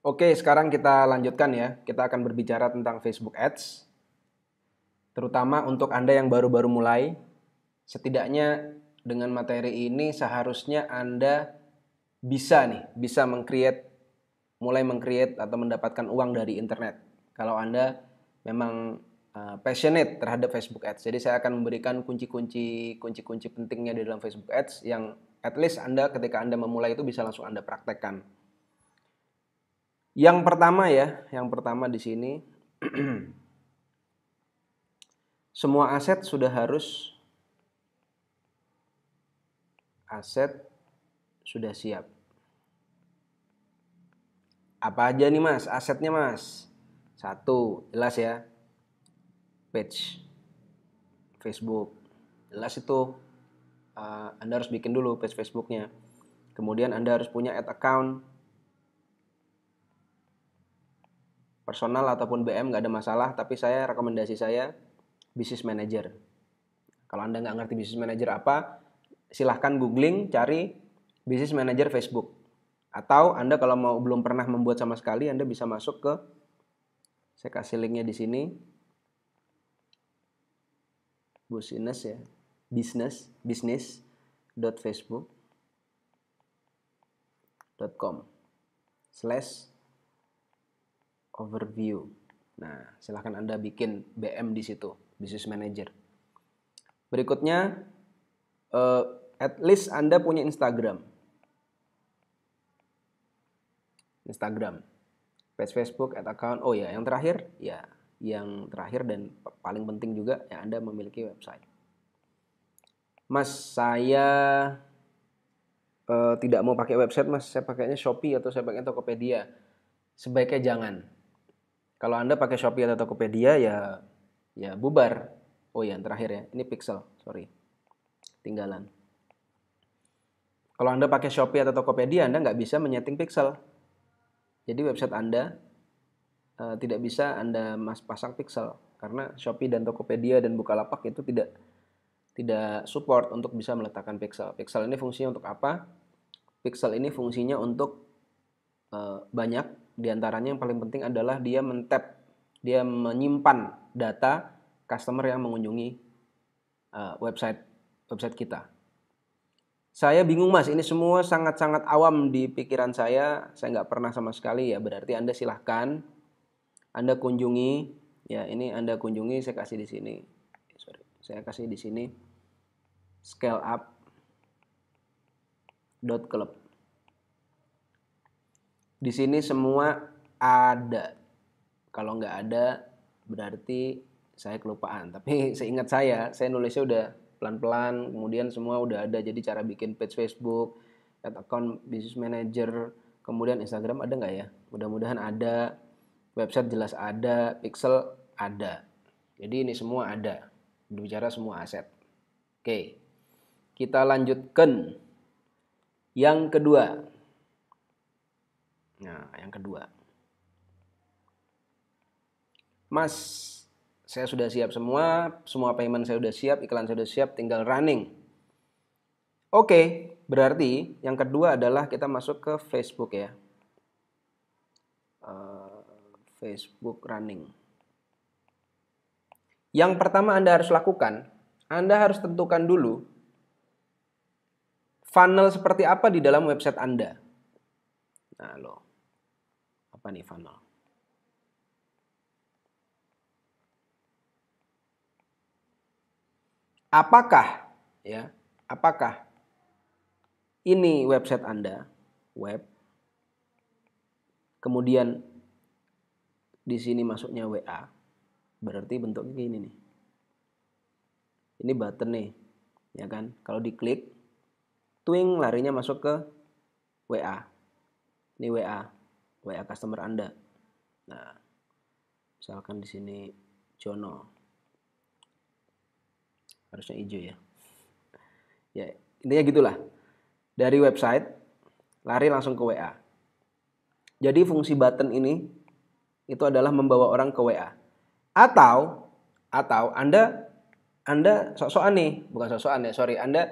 Oke, sekarang kita lanjutkan ya. Kita akan berbicara tentang Facebook Ads. Terutama untuk Anda yang baru-baru mulai, setidaknya dengan materi ini seharusnya Anda bisa mulai meng-create atau mendapatkan uang dari internet. Kalau Anda memang passionate terhadap Facebook Ads. Jadi saya akan memberikan kunci-kunci pentingnya di dalam Facebook Ads yang at least Anda ketika Anda memulai itu bisa langsung Anda praktekkan. Yang pertama di sini semua aset sudah siap. Apa aja nih Mas asetnya Mas? Satu, jelas ya, page Facebook. Jelas itu Anda harus bikin dulu page Facebooknya. Kemudian Anda harus punya ad account. Personal ataupun BM nggak ada masalah, tapi rekomendasi saya Business Manager. Kalau Anda nggak ngerti Business Manager apa, silahkan googling, cari Business Manager Facebook. Atau Anda kalau belum pernah membuat sama sekali, Anda bisa masuk ke, saya kasih linknya di sini, business.facebook.com/overview. Nah, silahkan Anda bikin BM di situ, Business Manager. Berikutnya, at least Anda punya Instagram, page Facebook, ad account. Oh ya, yang terakhir dan paling penting juga ya, Anda memiliki website. Mas, saya tidak mau pakai website Mas, saya pakainya Shopee atau saya pakai Tokopedia. Sebaiknya jangan. Kalau Anda pakai Shopee atau Tokopedia ya bubar. Oh ya, yang terakhir ya, ini Pixel, sorry, tinggalan. Kalau Anda pakai Shopee atau Tokopedia, Anda nggak bisa menyeting Pixel. Jadi website Anda tidak bisa Anda pasang Pixel karena Shopee dan Tokopedia dan Bukalapak itu tidak support untuk bisa meletakkan Pixel. Pixel ini fungsinya untuk apa? Pixel ini fungsinya untuk banyak, diantaranya yang paling penting adalah dia menyimpan data customer yang mengunjungi website kita. Saya bingung Mas, ini semua sangat-sangat awam di pikiran saya nggak pernah sama sekali ya. Berarti Anda silahkan Anda kunjungi ya, ini Anda kunjungi, saya kasih di sini. Saya kasih di sini scaleup.club. Di sini semua ada. Kalau nggak ada berarti saya kelupaan. Tapi seingat saya nulisnya udah pelan-pelan, kemudian semua udah ada. Jadi cara bikin page Facebook, ad account, Business Manager, kemudian Instagram ada nggak ya? Mudah-mudahan ada. Website jelas ada, Pixel ada. Jadi ini semua ada. Berbicara semua aset. Oke. Kita lanjutkan yang kedua. Nah, yang kedua. Mas, saya sudah siap semua payment saya sudah siap, iklan saya sudah siap, tinggal running. Oke, berarti yang kedua adalah kita masuk ke Facebook ya. Facebook running. Yang pertama Anda harus lakukan, Anda harus tentukan dulu funnel seperti apa di dalam website Anda. Nah, apa nih funnel? Apakah ini website Anda, kemudian di sini masuknya WA, berarti bentuknya kayak ini nih. Ini button nih, ya kan? Kalau diklik, twing larinya masuk ke WA. Ini WA customer Anda. Nah, misalkan di sini Jono. Harusnya hijau ya. Ya, intinya gitulah. Dari website lari langsung ke WA. Jadi fungsi button ini itu adalah membawa orang ke WA. Atau Anda sok-sokan nih, bukan sok-sokan ya, sorry. Anda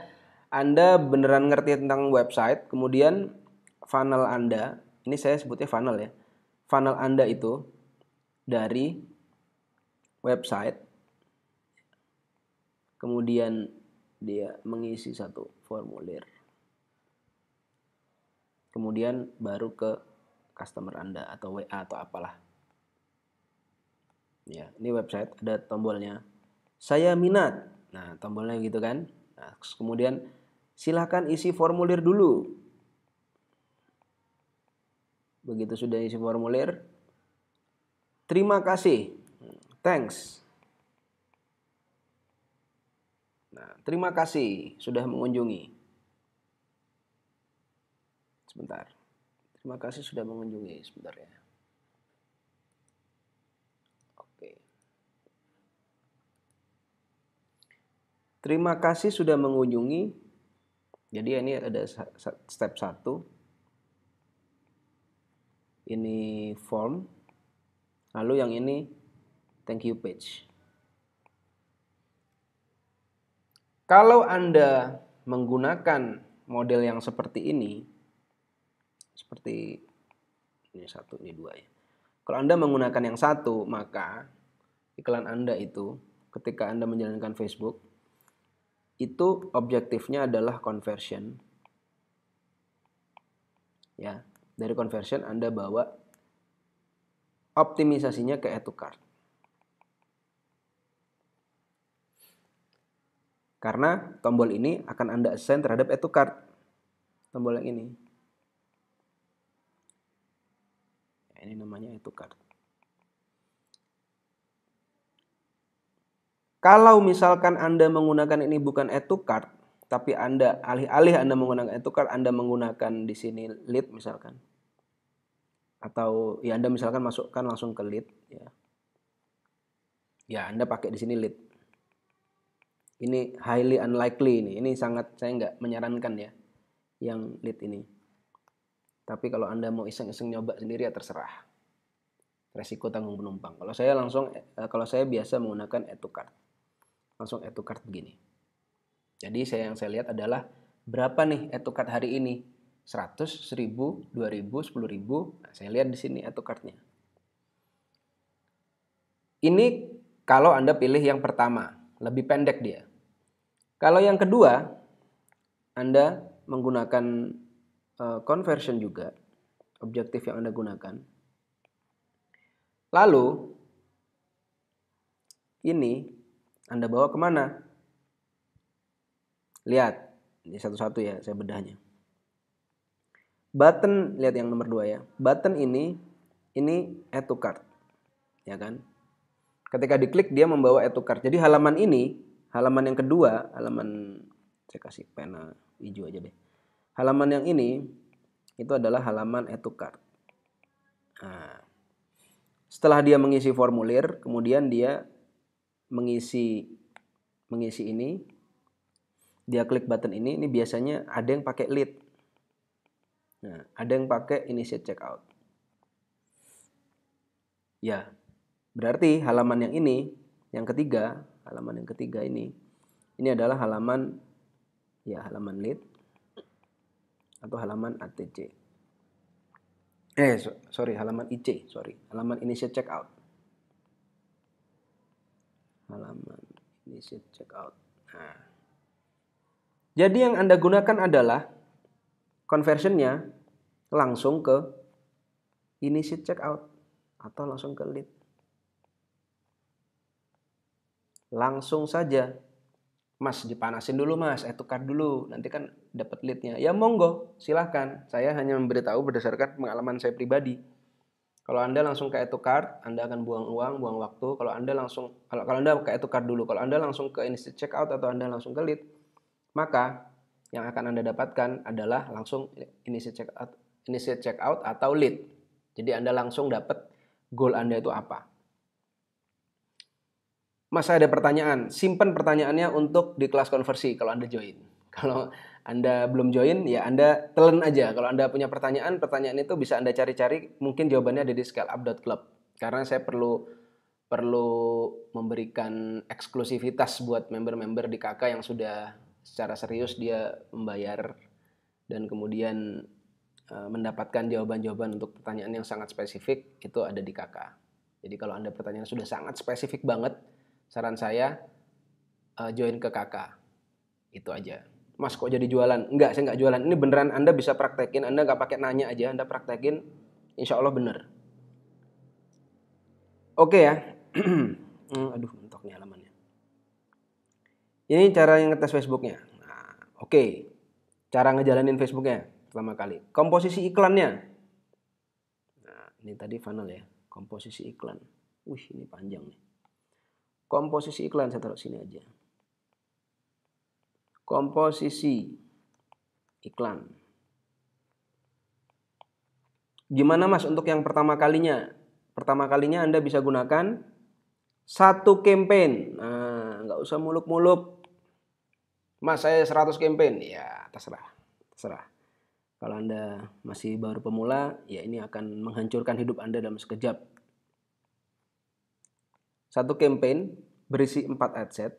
beneran ngerti tentang website, kemudian funnel Anda, ini saya sebutnya funnel ya. funnel Anda itu dari website, kemudian dia mengisi satu formulir, kemudian baru ke customer Anda atau WA atau apalah. Ya, ini website ada tombolnya. Saya minat. Nah, tombolnya gitu kan. Nah, kemudian silakan isi formulir dulu. Begitu sudah isi formulir, terima kasih. Thanks. Nah, terima kasih sudah mengunjungi. Sebentar. Terima kasih sudah mengunjungi. Sebentar ya. Oke. Terima kasih sudah mengunjungi. Jadi ini ada step 1. Ini form. Lalu yang ini thank you page. Kalau Anda menggunakan model yang seperti ini, seperti ini 1, ini 2 ya. Kalau Anda menggunakan yang 1, maka iklan Anda itu ketika Anda menjalankan Facebook, itu objektifnya adalah conversion. Ya, dari conversion Anda bawa optimisasinya ke add to cart. Karena tombol ini akan Anda assign terhadap add to cart. Tombol yang ini. Ini namanya add to cart. Kalau misalkan Anda menggunakan ini bukan add to cart, tapi Anda alih-alih Anda menggunakan add to cart, Anda menggunakan di sini lead misalkan. Atau ya Anda misalkan masukkan langsung ke lead ya. Ya, Anda pakai di sini lead. Ini highly unlikely ini. Ini sangat saya nggak menyarankan ya yang lead ini. Tapi kalau Anda mau iseng-iseng nyoba sendiri ya terserah. Resiko tanggung penumpang. Kalau saya biasa menggunakan add to cart. Langsung add to cart begini. Jadi yang saya lihat adalah berapa nih add to cart hari ini? 100, 1000, 2000, 10.000. Nah, saya lihat di sini add to cart-nya. Ini kalau Anda pilih yang pertama, lebih pendek dia. Kalau yang kedua, Anda menggunakan conversion juga, objektif yang Anda gunakan. Lalu, ini Anda bawa kemana? Lihat, ini satu-satu ya, saya bedahnya. Button, lihat yang nomor 2 ya. Button ini add to cart. Ya kan? Ketika diklik dia membawa add to cart. Jadi halaman ini, halaman yang kedua, saya kasih pena hijau aja deh. Halaman yang ini itu adalah halaman add to cart. Nah, setelah dia mengisi formulir, kemudian dia mengisi ini, dia klik button ini biasanya ada yang pakai lead. Nah, ada yang pakai initiate checkout. Ya, berarti halaman yang ini, halaman yang ketiga ini adalah halaman lead atau halaman ATC. Halaman IC, halaman initiate checkout. Halaman initiate checkout. Nah, jadi yang Anda gunakan adalah conversionnya langsung ke initiate checkout atau langsung ke lead. Langsung saja. Mas, dipanasin dulu mas, add to cart dulu, nanti kan dapat leadnya. Ya monggo, silahkan. Saya hanya memberitahu berdasarkan pengalaman saya pribadi. Kalau Anda langsung ke add to cart, Anda akan buang uang, buang waktu. Kalau Anda ke add to cart dulu, kalau Anda langsung ke initiate checkout atau Anda langsung ke lead, maka yang akan Anda dapatkan adalah langsung initiate checkout atau lead. Jadi Anda langsung dapat goal Anda itu apa. Mas, saya ada pertanyaan. Simpan pertanyaannya untuk di kelas konversi kalau Anda join. Kalau Anda belum join, ya Anda telan aja. Kalau Anda punya pertanyaan itu bisa Anda cari-cari. Mungkin jawabannya ada di scaleup.club. Karena saya perlu memberikan eksklusivitas buat member-member di KK yang sudah secara serius dia membayar dan kemudian mendapatkan jawaban-jawaban untuk pertanyaan yang sangat spesifik itu ada di Kakak. Jadi kalau Anda pertanyaan sudah sangat spesifik banget, saran saya join ke Kakak. Itu aja. Mas kok jadi jualan? Enggak, saya enggak jualan. Ini beneran Anda bisa praktekin, Anda enggak pakai nanya aja, Anda praktekin, insya Allah bener. Oke ya. Aduh, mentok nih halamannya. Ini cara yang ngetes Facebooknya. Nah, oke. Cara ngejalanin Facebooknya pertama kali. Komposisi iklannya. Nah, ini tadi funnel ya. Komposisi iklan. Wih, ini panjang nih. Komposisi iklan saya taruh sini aja. Komposisi iklan. Gimana Mas untuk yang pertama kalinya? Pertama kalinya Anda bisa gunakan satu campaign. Nah, nggak usah muluk-muluk. Mas saya 100 campaign. Ya terserah. Kalau Anda masih baru pemula, ya ini akan menghancurkan hidup Anda dalam sekejap. Satu campaign berisi 4 ad set.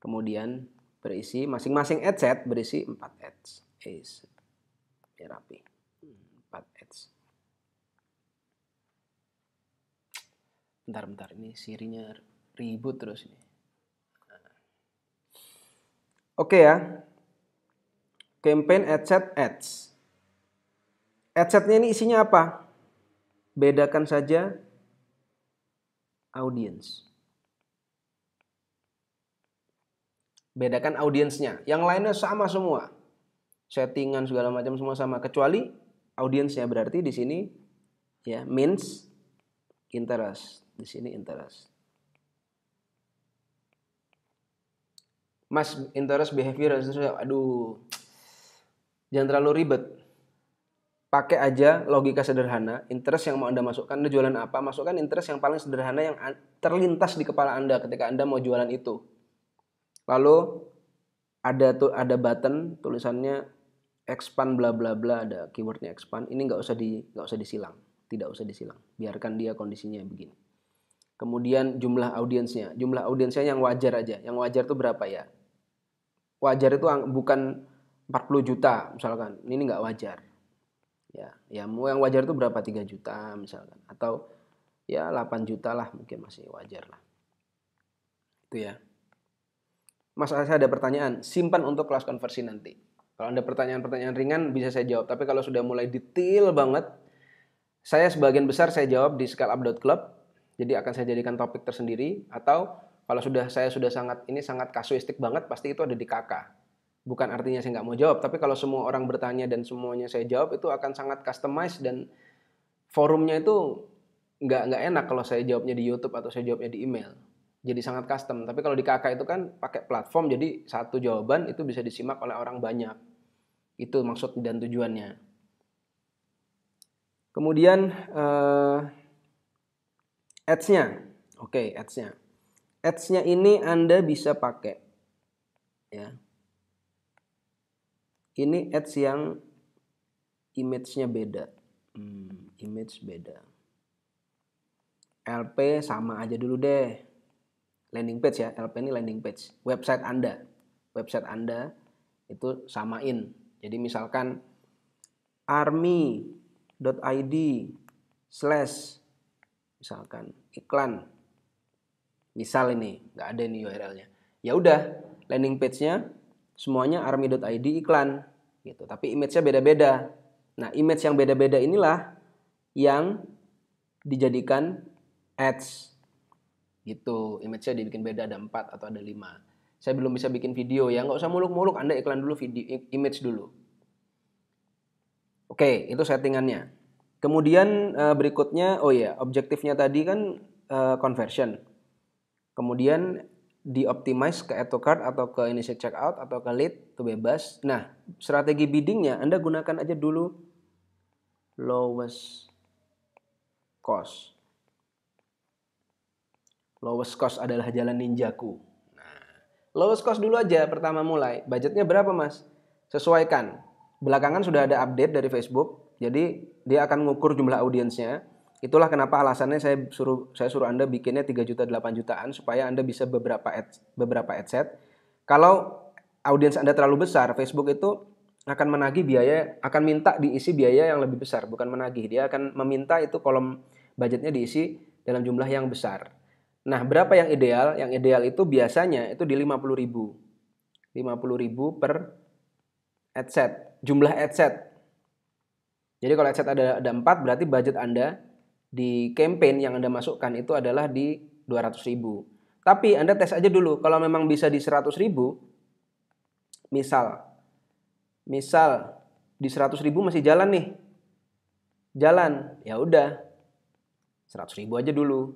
Kemudian berisi masing-masing ad set berisi 4 ads. Biar rapi. 4 ads. Bentar, ini sirinya ribut terus ini. Oke ya. Campaign ad set ads. Ad setnya ini isinya apa? Bedakan saja audience. Bedakan audiensnya. Yang lainnya sama semua. Settingan segala macam semua sama kecuali audiensnya, berarti di sini ya means interest. Di sini interest. Mas interest behavior, aduh. Jangan terlalu ribet. Pakai aja logika sederhana. Interest yang mau Anda masukkan, Anda jualan apa? Masukkan interest yang paling sederhana yang terlintas di kepala Anda ketika Anda mau jualan itu. Lalu ada button tulisannya expand bla bla bla, ada keywordnya expand. Ini nggak usah disilang, tidak usah disilang. Biarkan dia kondisinya begini. Kemudian jumlah audiensnya yang wajar aja. Yang wajar itu berapa ya? Wajar itu bukan 40 juta misalkan. Ini nggak wajar. Ya mau yang wajar itu berapa? 3 juta misalkan. Atau ya 8 juta lah, mungkin masih wajar lah. Itu ya. Mas, saya ada pertanyaan, simpan untuk kelas konversi nanti. Kalau ada pertanyaan-pertanyaan ringan bisa saya jawab, tapi kalau sudah mulai detail banget, saya sebagian besar saya jawab di scaleup.club. Jadi akan saya jadikan topik tersendiri, atau kalau saya sudah sangat kasuistik banget, pasti itu ada di KK. Bukan artinya saya nggak mau jawab, tapi kalau semua orang bertanya dan semuanya saya jawab, itu akan sangat customized dan forumnya itu nggak enak kalau saya jawabnya di YouTube atau saya jawabnya di email. Jadi sangat custom. Tapi kalau di KK itu kan pakai platform, jadi satu jawaban itu bisa disimak oleh orang banyak. Itu maksud dan tujuannya. Kemudian ads-nya. Oke, ads-nya. Ads-nya ini Anda bisa pakai. Ya. Ini ads yang image-nya beda. Image beda. LP sama aja dulu deh. Landing page ya, LP ini landing page. Website Anda itu samain. Jadi misalkan army.id/ misalkan iklan. Misal ini, nggak ada nih URL-nya. Ya udah, landing page-nya semuanya army.id iklan gitu. Tapi image-nya beda-beda. Nah, image yang beda-beda inilah yang dijadikan ads. Gitu, image-nya dibikin beda, ada 4 atau ada 5. Saya belum bisa bikin video ya, nggak usah muluk-muluk, Anda iklan dulu image dulu. Oke, itu settingannya. Kemudian berikutnya, objektifnya tadi kan conversion. Kemudian di-optimize ke add to cart atau ke initiate checkout atau ke lead, itu bebas. Nah, strategi biddingnya Anda gunakan aja dulu lowest cost. Lowest cost adalah jalan ninjaku. Nah, lowest cost dulu aja pertama mulai. Budgetnya berapa Mas? Sesuaikan. Belakangan sudah ada update dari Facebook. Jadi dia akan mengukur jumlah audiensnya. Itulah kenapa alasannya saya suruh Anda bikinnya 3 juta 8 jutaan supaya Anda bisa beberapa ad set. Kalau audiens Anda terlalu besar, Facebook itu akan menagih biaya, akan minta diisi biaya yang lebih besar, bukan menagih. Dia akan meminta itu kolom budgetnya diisi dalam jumlah yang besar. Nah, berapa yang ideal? Yang ideal itu biasanya itu di 50.000. 50.000 per adset, jumlah adset. Jadi kalau adset ada 4, berarti budget Anda di campaign yang Anda masukkan itu adalah di 200.000. Tapi Anda tes aja dulu, kalau memang bisa di 100.000, misal di 100.000 masih jalan nih, jalan, ya udah 100.000 aja dulu,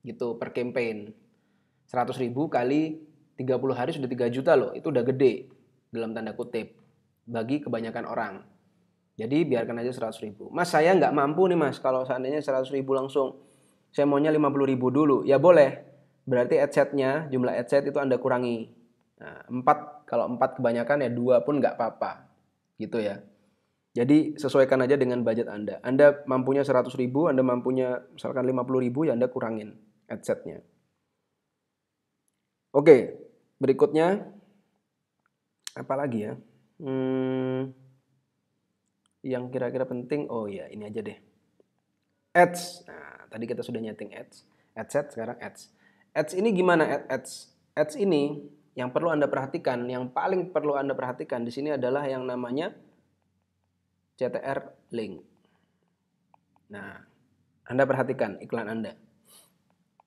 gitu per campaign. 100.000 kali 30 hari sudah 3 juta loh, itu udah gede dalam tanda kutip bagi kebanyakan orang. Jadi biarkan aja 100.000. Mas, saya nggak mampu nih mas, kalau seandainya 100.000 langsung, saya maunya 50.000 dulu, ya boleh. Berarti adsetnya, jumlah adset itu Anda kurangi. Nah, 4, kalau 4 kebanyakan ya 2 pun nggak apa-apa. Gitu ya. Jadi sesuaikan aja dengan budget Anda. Anda mampunya 100.000, Anda mampunya misalkan 50.000, ya Anda kurangin adsetnya. Oke, berikutnya apa lagi ya? Yang kira-kira penting, oh ya ini aja deh. Ads. Nah, tadi kita sudah nyeting ads. Adset, sekarang ads. Ads ini gimana ads? Ads ini yang perlu Anda perhatikan, yang paling perlu Anda perhatikan di sini adalah yang namanya CTR link. Nah, Anda perhatikan iklan Anda.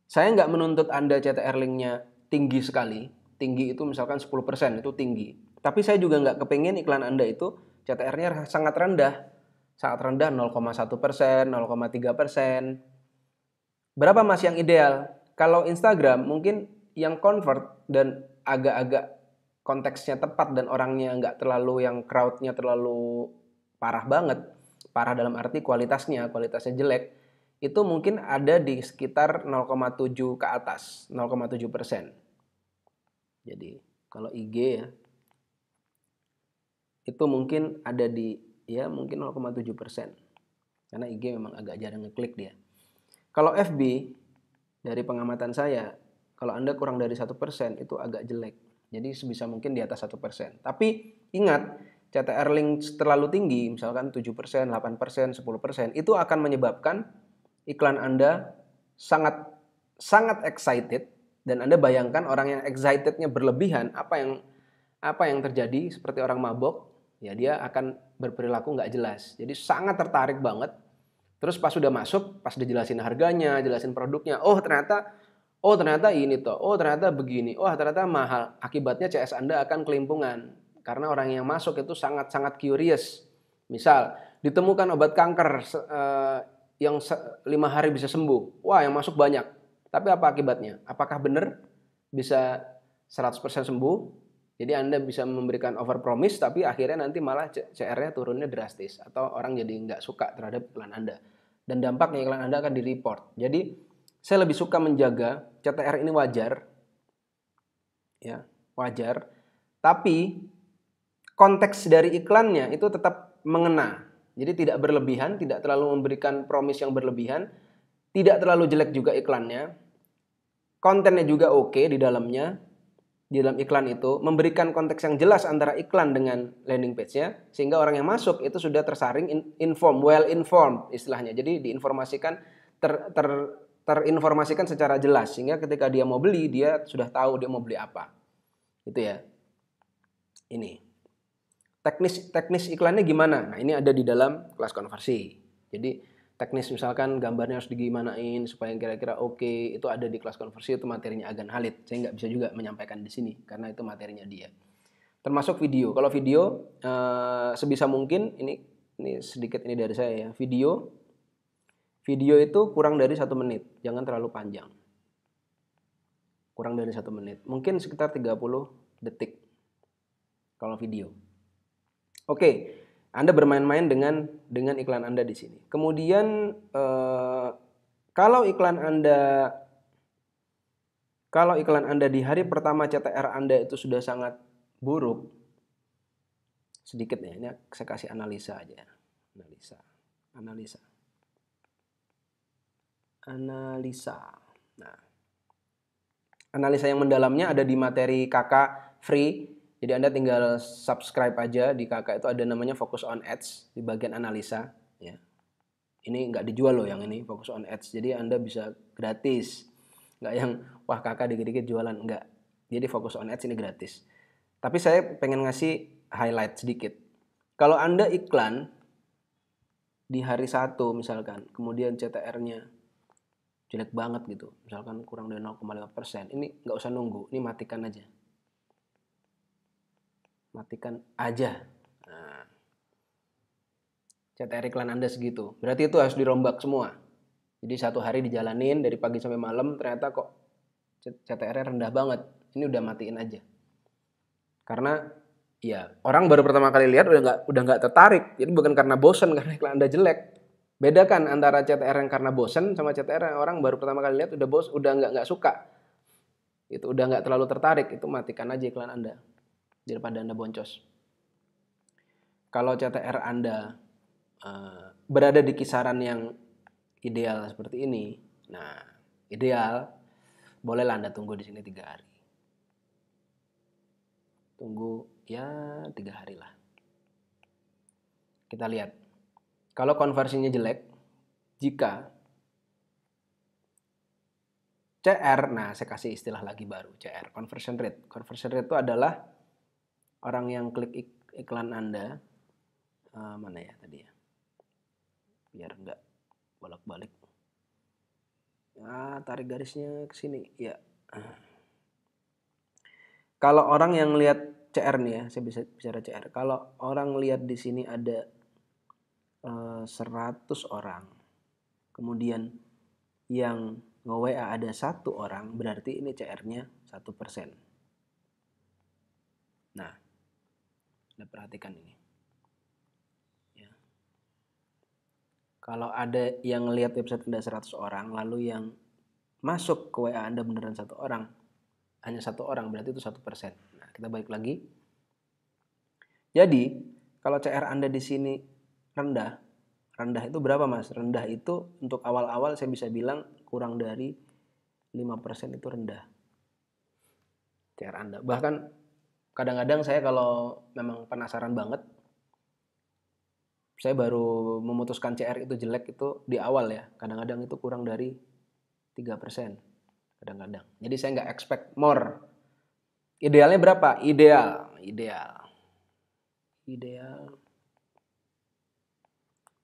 Saya nggak menuntut Anda CTR linknya tinggi sekali. Tinggi itu misalkan 10%, itu tinggi. Tapi saya juga nggak kepingin iklan Anda itu CTR-nya sangat rendah. Sangat rendah 0,1%, 0,3%. Berapa mas yang ideal? Kalau Instagram mungkin yang convert dan agak-agak konteksnya tepat dan orangnya nggak terlalu, yang crowdnya terlalu parah banget. Parah dalam arti kualitasnya jelek. Itu mungkin ada di sekitar 0,7 ke atas, 0,7%. Jadi kalau IG ya, itu mungkin ada di ya mungkin 0,7%. Karena IG memang agak jarang ngeklik dia. Kalau FB, dari pengamatan saya, kalau Anda kurang dari 1% itu agak jelek. Jadi sebisa mungkin di atas 1%. Tapi ingat, CTR link terlalu tinggi, misalkan 7%, 8%, 10%, itu akan menyebabkan iklan Anda sangat excited, dan Anda bayangkan orang yang excitednya berlebihan, apa yang terjadi, seperti orang mabok, ya dia akan berperilaku nggak jelas. Jadi sangat tertarik banget. Terus pas sudah masuk, pas dijelasin harganya, jelasin produknya, oh ternyata ini toh, oh ternyata begini, oh ternyata mahal. Akibatnya CS Anda akan kelimpungan. Karena orang yang masuk itu sangat-sangat curious. Misal, ditemukan obat kanker yang 5 hari bisa sembuh. Wah, yang masuk banyak. Tapi apa akibatnya? Apakah benar bisa 100% sembuh? Jadi Anda bisa memberikan over promise, tapi akhirnya nanti malah CR-nya turunnya drastis. Atau orang jadi nggak suka terhadap iklan Anda. Dan dampaknya iklan Anda akan di-report. Jadi saya lebih suka menjaga CTR ini wajar. Ya, wajar. Tapi konteks dari iklannya itu tetap mengena. Jadi tidak berlebihan, tidak terlalu memberikan promise yang berlebihan, tidak terlalu jelek juga iklannya. Kontennya juga oke di dalamnya. Di dalam iklan itu memberikan konteks yang jelas antara iklan dengan landing page-nya, sehingga orang yang masuk itu sudah tersaring, well informed istilahnya. Jadi diinformasikan, terinformasikan secara jelas, sehingga ketika dia mau beli, dia sudah tahu dia mau beli apa. Itu ya. Ini teknis iklannya gimana? Nah, ini ada di dalam kelas konversi. Jadi teknis misalkan gambarnya harus digimanain supaya kira-kira oke, itu ada di kelas konversi, itu materinya Agan Halid. Saya nggak bisa juga menyampaikan di sini karena itu materinya dia. Termasuk video. Kalau video sebisa mungkin ini sedikit ini dari saya ya. Video itu kurang dari 1 menit, jangan terlalu panjang. Kurang dari 1 menit, mungkin sekitar 30 detik kalau video. Oke, Anda bermain-main dengan iklan Anda di sini. Kemudian kalau iklan Anda di hari pertama CTR Anda itu sudah sangat buruk, sedikit ya, ini saya kasih analisa aja. Analisa. Nah, analisa yang mendalamnya ada di materi kakak free Jadi Anda tinggal subscribe aja di kakak itu ada namanya Focus on Ads di bagian analisa. Ya. Ini nggak dijual loh yang ini Focus on Ads. Jadi Anda bisa gratis. Nggak yang wah kakak dikit-dikit jualan. Nggak. Jadi Focus on Ads ini gratis. Tapi saya pengen ngasih highlight sedikit. Kalau Anda iklan di hari 1 misalkan, kemudian CTR-nya jelek banget gitu, misalkan kurang dari 0,5%, ini nggak usah nunggu, ini matikan aja. Matikan aja. Nah, CTR iklan Anda segitu, berarti itu harus dirombak semua. Jadi 1 hari dijalanin dari pagi sampai malam, ternyata kok CTR-nya rendah banget, ini udah matiin aja. Karena ya orang baru pertama kali lihat udah nggak tertarik. Jadi bukan karena bosan karena iklan Anda jelek. Bedakan antara CTR yang karena bosan sama CTR yang orang baru pertama kali lihat udah nggak suka. Itu udah nggak terlalu tertarik, itu matikan aja iklan Anda daripada Anda boncos. Kalau CTR Anda berada di kisaran yang ideal seperti ini, nah ideal bolehlah Anda tunggu di sini 3 hari. Tunggu ya 3 hari lah. Kita lihat. Kalau konversinya jelek, jika CR, nah saya kasih istilah lagi baru, CR, conversion rate. Conversion rate itu adalah orang yang klik iklan Anda, mana ya tadi ya, biar nggak bolak-balik. Tarik garisnya ke sini, ya. Kalau orang yang lihat CR nih ya, saya bisa bicara CR. Kalau orang lihat di sini ada 100 orang, kemudian yang nge-WA ada 1 orang, berarti ini CR-nya 1%. Nah, Anda perhatikan ini. Ya. Kalau ada yang lihat website Anda 100 orang, lalu yang masuk ke WA Anda beneran 1 orang, hanya 1 orang, berarti itu 1%. Nah, kita balik lagi. Jadi, kalau CR Anda di sini rendah itu berapa mas? Rendah itu untuk awal-awal saya bisa bilang kurang dari 5% itu rendah CR Anda. Bahkan kadang-kadang saya kalau memang penasaran banget, saya baru memutuskan CR itu jelek itu di awal ya. Kadang-kadang itu kurang dari 3% kadang-kadang. Jadi saya nggak expect more. Idealnya berapa? Ideal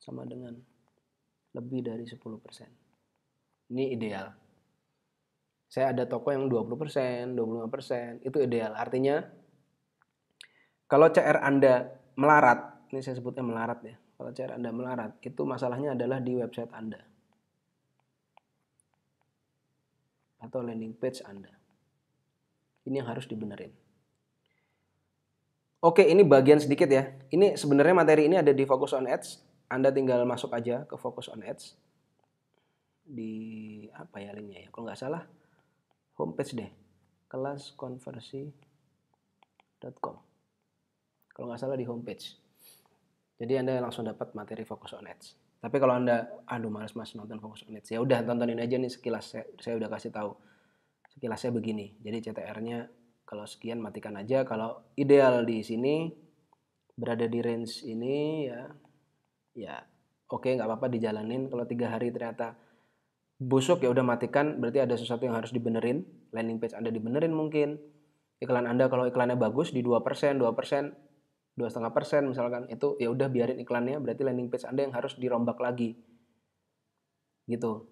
sama dengan lebih dari 10%. Ini ideal. Saya ada toko yang 20%, 25%, itu ideal. Artinya kalau CR Anda melarat, ini saya sebutnya melarat ya. Kalau CR Anda melarat, itu masalahnya adalah di website Anda atau landing page Anda. Ini yang harus dibenerin. Oke, ini bagian sedikit ya. Ini sebenarnya materi ini ada di Focus on Ads. Anda tinggal masuk aja ke Focus on Ads. Di apa ya linknya ya? Kalau nggak salah, homepage deh. kelaskonversi.com. Kalau nggak salah di homepage. Jadi Anda langsung dapat materi Focus on Ads. Tapi kalau Anda, males mas nonton Focus on Ads, ya udah tontonin aja nih sekilas. Saya udah kasih tahu. Sekilasnya begini. Jadi CTR-nya kalau sekian matikan aja. Kalau ideal di sini berada di range ini ya oke, nggak apa-apa dijalanin. Kalau 3 hari ternyata busuk ya udah matikan. Berarti ada sesuatu yang harus dibenerin. Landing page Anda dibenerin mungkin. Iklan Anda kalau iklannya bagus di 2%, 2,5% misalkan, itu ya udah biarin iklannya. Berarti landing page Anda yang harus dirombak lagi. Gitu.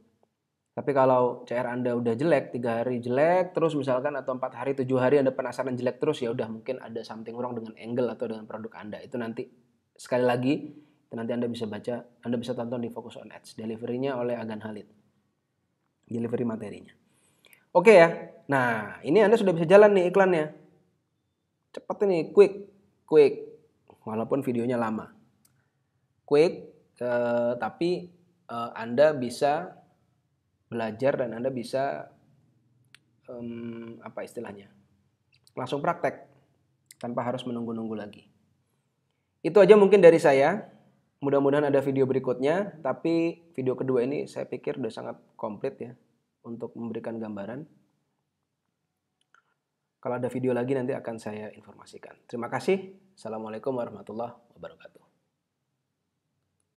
Tapi kalau CR Anda udah jelek, 3 hari jelek terus misalkan, atau 4 hari, 7 hari Anda penasaran jelek terus, ya udah mungkin ada something wrong dengan angle atau dengan produk Anda. Itu nanti sekali lagi itu nanti Anda bisa baca, Anda bisa tonton di Focus on Ads. Delivery-nya oleh Agan Halid. Delivery materinya. Oke ya. Nah, ini Anda sudah bisa jalan nih iklannya. Cepat ini, quick. Walaupun videonya lama. Quick, tapi Anda bisa belajar dan Anda bisa apa istilahnya, langsung praktek tanpa harus menunggu-nunggu lagi. Itu aja mungkin dari saya. Mudah-mudahan ada video berikutnya, tapi video kedua ini saya pikir udah sangat komplit ya untuk memberikan gambaran. Kalau ada video lagi nanti akan saya informasikan. Terima kasih. Assalamualaikum warahmatullahi wabarakatuh.